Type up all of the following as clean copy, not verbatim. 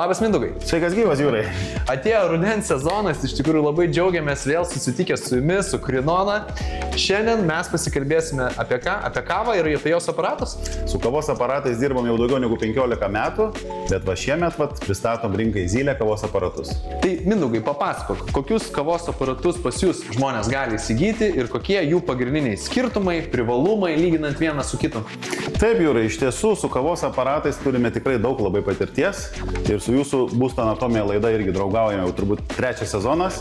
Labas, Mindaugai. Sveikas gyvas, Jūrai. Atėjo rudens sezonas, iš tikrųjų labai džiaugiamės vėl susitikę su jumis, su Krinona. Šiandien mes pasikalbėsime apie ką? Apie kavą ir apie jos aparatus? Su kavos aparatais dirbam jau daugiau negu 15 metų, bet va šiemet pristatom rinkai Zylė kavos aparatus. Tai Mindaugai, papasakok, kokius kavos aparatus pas jūs žmonės gali įsigyti ir kokie jų pagrindiniai skirtumai, privalumai, lyginant vieną su kitu? Taip, Jūrai, iš tiesų su kavos aparatais turime tikrai daug labai patirties ir su jūsų būsto anatomija laida irgi draugaujame jau turbūt 3 sezonas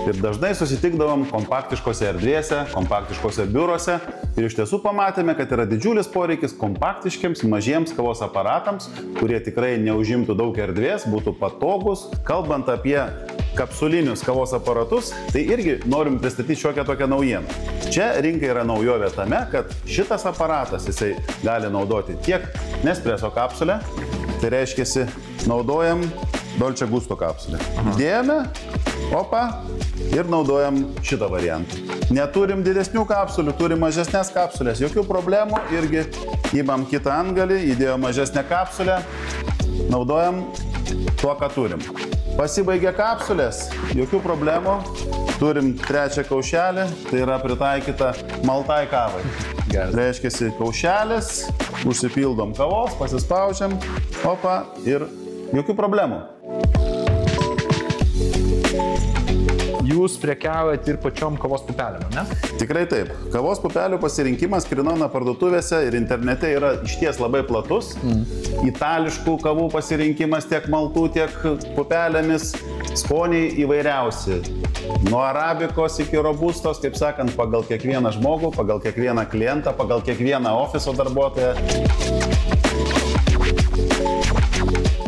ir dažnai susitikdavom kompaktiškose erdvėse, kompaktiškose biurose ir iš tiesų pamatėme, kad yra didžiulis poreikis kompaktiškiams, mažiems kavos aparatams, kurie tikrai neužimtų daug erdvės, būtų patogus. Kalbant apie kapsulinius kavos aparatus, tai irgi norim pristatyti šiokią tokią naujieną. Čia rinkai yra naujovė tame, kad šitas aparatas jisai gali naudoti tiek Nespresso kapsulę, tai reiškia, naudojam Dolce Gusto kapsulę. Dėjome, opa, ir naudojam šitą variantą. Neturim didesnių kapsulių, turim mažesnės kapsulės, jokių problemų, irgi įmam kitą antgalį, įdėjom mažesnę kapsulę, naudojam tuo, ką turim. Pasibaigė kapsulės, jokių problemų, turim trečią kaušelį, tai yra pritaikyta maltai kavai. Reiškia, kaušelis, užsipildom kavos, pasispaudžiam, opa, ir jokių problemų. Jūs prekiaujat ir pačiom kavos pupelėm, ne? Tikrai taip. Kavos pupelių pasirinkimas Krinona parduotuvėse ir internete yra išties labai platus. Itališkų kavų pasirinkimas tiek maltų, tiek pupelėmis. Skoniai įvairiausi. Nuo arabikos iki robustos, kaip sakant, pagal kiekvieną žmogų, pagal kiekvieną klientą, pagal kiekvieną ofiso darbuotoją.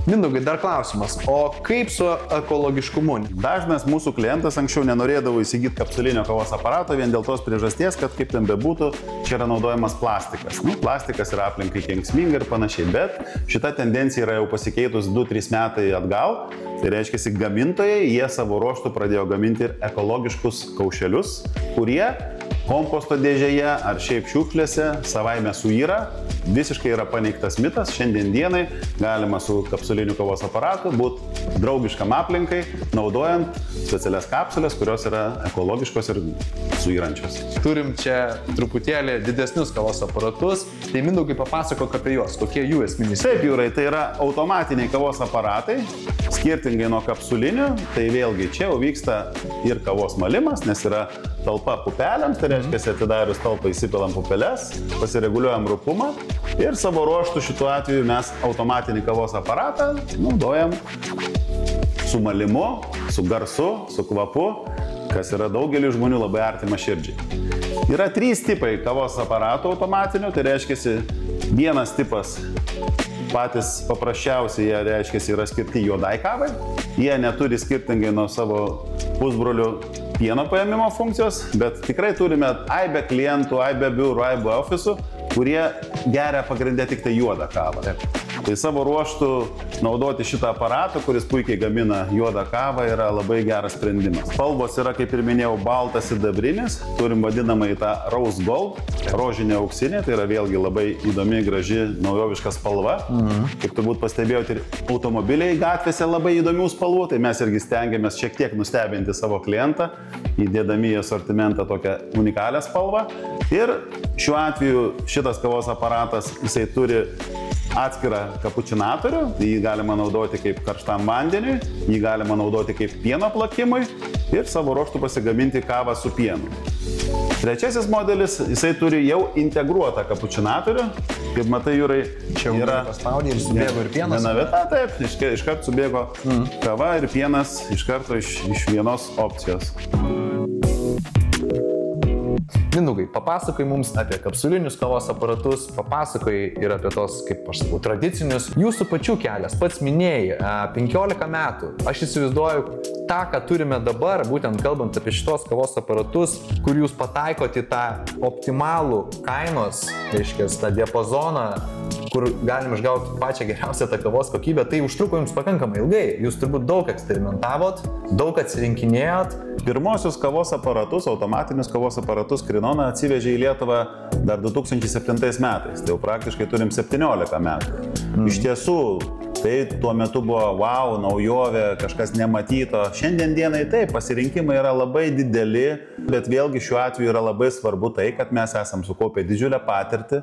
Mindaugai, dar klausimas, o kaip su ekologiškumu? Dažnas mūsų klientas anksčiau nenorėdavo įsigyti kapsulinio kavos aparato vien dėl tos priežasties, kad kaip ten bebūtų, čia yra naudojamas plastikas. Plastikas yra aplinkai kenksminga ir panašiai, bet šita tendencija yra jau pasikeitus 2-3 metai atgal. Tai reiškia, gamintojai, jie savo ruožtu pradėjo gaminti ir ekologiškus kaušelius, kurie komposto dėžėje ar šiaip šiukšlėse savaime suyra. Visiškai yra paneigtas mitas. Šiandien dienai galima su kapsuliniu kavos aparatu būti draugiškam aplinkai, naudojant specialias kapsulės, kurios yra ekologiškos ir suyrančios. Turim čia truputėlį didesnius kavos aparatus. Tai Mindaugai, papasakok apie juos, kokie jų esminiai. Taip, Jūrai, tai yra automatiniai kavos aparatai, skirtingai nuo kapsulinių. Tai vėlgi čia jau vyksta ir kavos malimas, nes yra talpa pupelėms, tai reiškia, atidarius talpą įsipilam pupeles, pasireguliuojam rupumą ir savo ruoštų šituo atveju mes automatinį kavos aparatą naudojam su malimu, su garsu, su kvapu, kas yra daugeliu žmonių labai artima širdžiai. Yra 3 tipai kavos aparatų automatinių, tai reiškia, vienas tipas patys paprasčiausiai, jie reiškia, yra skirti juodai kavai, jie neturi skirtingai nuo savo pusbrolių pieno paėmimo funkcijos, bet tikrai turime aibę klientų, aibę biurų, aibę ofisų, kurie geria pagrindę tik tai juodą kavą. Tai savo ruoštų naudoti šitą aparatą, kuris puikiai gamina juodą kavą, yra labai geras sprendimas. Spalvos yra, kaip ir minėjau, baltas ir sidabrinis, turim vadinamąjį tą rose gold, rožinė auksinė, tai yra vėlgi labai įdomi, graži, naujoviška spalva. Kaip turbūt pastebėjote, ir automobiliai gatvėse labai įdomių spalvų, tai mes irgi stengiamės šiek tiek nustebinti savo klientą, įdėdami į asortimentą tokią unikalią spalvą. Ir šiuo atveju šitas kavos aparatas, jisai turi atskirą kapučinatorių, jį galima naudoti kaip karštam vandeniui, jį galima naudoti kaip pieno plakimui ir savo ruožtu pasigaminti kavą su pienu. Trečiasis modelis, jisai turi jau integruotą kapučinatorių, kaip matai, Jūrai, čia yra paspaudė ir subėgo ir pienas. Viena vieta, taip, iškart subėgo kava ir pienas iš karto iš vienos opcijos. Mindaugai, papasakai mums apie kapsulinius kavos aparatus, papasakai ir apie tos, kaip aš sakau, tradicinius. Jūsų pačių kelias, pats minėjai, 15 metų. Aš įsivaizduoju tą, ką turime dabar, būtent kalbant apie šitos kavos aparatus, kur jūs pataikote į tą optimalų kainos, reiškia, tą diapazoną, kur galim išgauti pačią geriausią tą kavos kokybę, tai užtruko jums pakankamai ilgai. Jūs turbūt daug eksperimentavot, daug atsirinkinėjot. Pirmosius kavos aparatus, automatinius kavos aparatus Krinona atsivežė į Lietuvą dar 2007 metais. Tai jau praktiškai turim 17 metų. Iš tiesų, Tai tuo metu buvo wow, naujovė, kažkas nematyto. Šiandien dienai taip, pasirinkimai yra labai dideli, bet vėlgi šiuo atveju yra labai svarbu tai, kad mes esam sukaupę didžiulę patirtį,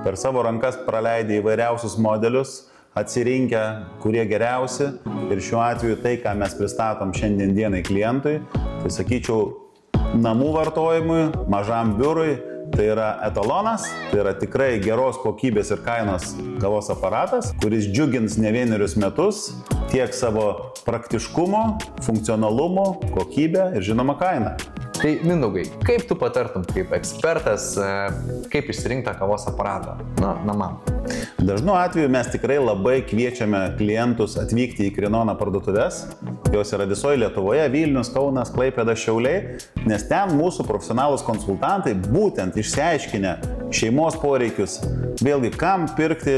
per savo rankas praleidę įvairiausius modelius, atsirinkę, kurie geriausi. Ir šiuo atveju tai, ką mes pristatom šiandien dienai klientui, tai sakyčiau, namų vartojimui, mažam biurui, tai yra etalonas, tai yra tikrai geros kokybės ir kainos kavos aparatas, kuris džiugins ne vienerius metus tiek savo praktiškumo, funkcionalumo, kokybę ir žinoma kainą. Tai Mindaugai, kaip tu patartum kaip ekspertas, kaip išsirinkti kavos aparatą namam? Dažnu atveju mes tikrai labai kviečiame klientus atvykti į Krinoną parduotuves. Jos yra visoje Lietuvoje, Vilnius, Kaunas, Klaipėda, Šiauliai, nes ten mūsų profesionalūs konsultantai būtent išsiaiškinę šeimos poreikius. Vėlgi, kam pirkti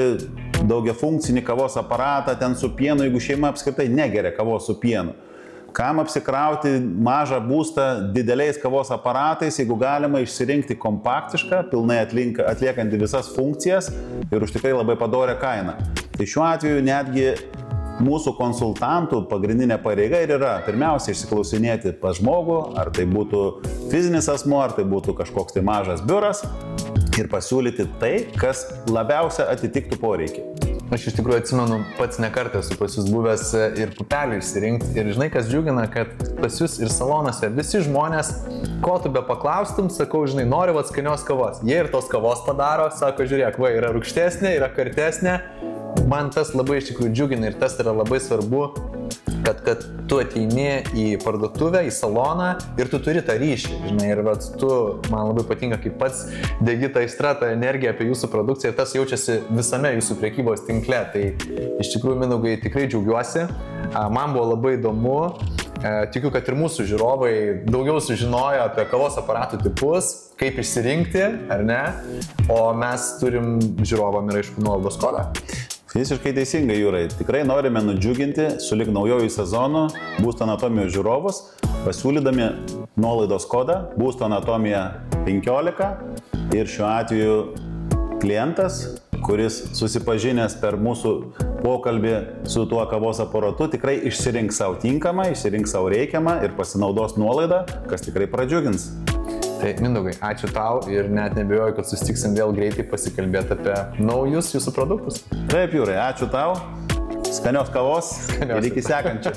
daugiafunkcinį kavos aparatą ten su pienu, jeigu šeima apskritai negeria kavos su pienu. Kam apsikrauti mažą būstą dideliais kavos aparatais, jeigu galima išsirinkti kompaktišką, pilnai atliekantį visas funkcijas ir už tikrai labai padorią kainą. Tai šiuo atveju netgi mūsų konsultantų pagrindinė pareiga ir yra pirmiausia išsiklausinėti pas žmogų, ar tai būtų fizinis asmuo, ar tai būtų kažkoks tai mažas biuras ir pasiūlyti tai, kas labiausia atitiktų poreikį. Aš iš tikrųjų atsimenu, pats nekartą esu pas jūs buvęs ir pupelių išsirinkti. Ir žinai, kas džiugina, kad pas jūs ir salonuose visi žmonės, ko tu be paklaustum, sakau, žinai, noriu skanios kavos. Jie ir tos kavos padaro, sako, žiūrėk, va, yra rūgštesnė, yra kartesnė. Man tas labai iš tikrųjų džiugina ir tas yra labai svarbu, kad tu ateini į parduotuvę, į saloną ir tu turi tą ryšį, žinai, ir man labai patinka, kaip pats degi tą aistrą, tą energiją apie jūsų produkciją ir tas jaučiasi visame jūsų prekybos tinkle. Tai iš tikrųjų, Mindaugai, tikrai džiaugiuosi, man buvo labai įdomu, tikiu, kad ir mūsų žiūrovai daugiau sužinojo apie kavos aparatų tipus, kaip išsirinkti, ar ne, o mes turim žiūrovam ir aišku nuolaidos kodą. Visiškai teisingai, Jūrai. Tikrai norime nudžiuginti sulig naujojų sezonų Būsto anatomijos žiūrovus, pasiūlydami nuolaidos kodą Būsto anatomija 15 ir šiuo atveju klientas, kuris susipažinęs per mūsų pokalbį su tuo kavos aparatu, tikrai išsirinks savo tinkamą, išsirinks savo reikiamą ir pasinaudos nuolaidą, kas tikrai pradžiugins. Tai Mindaugai, ačiū tau ir net nebijoju, kad susitiksim vėl greitai pasikalbėti apie naujus jūsų produktus. Taip, Jūrai, ačiū tau, skanios kavos ir iki sekančio.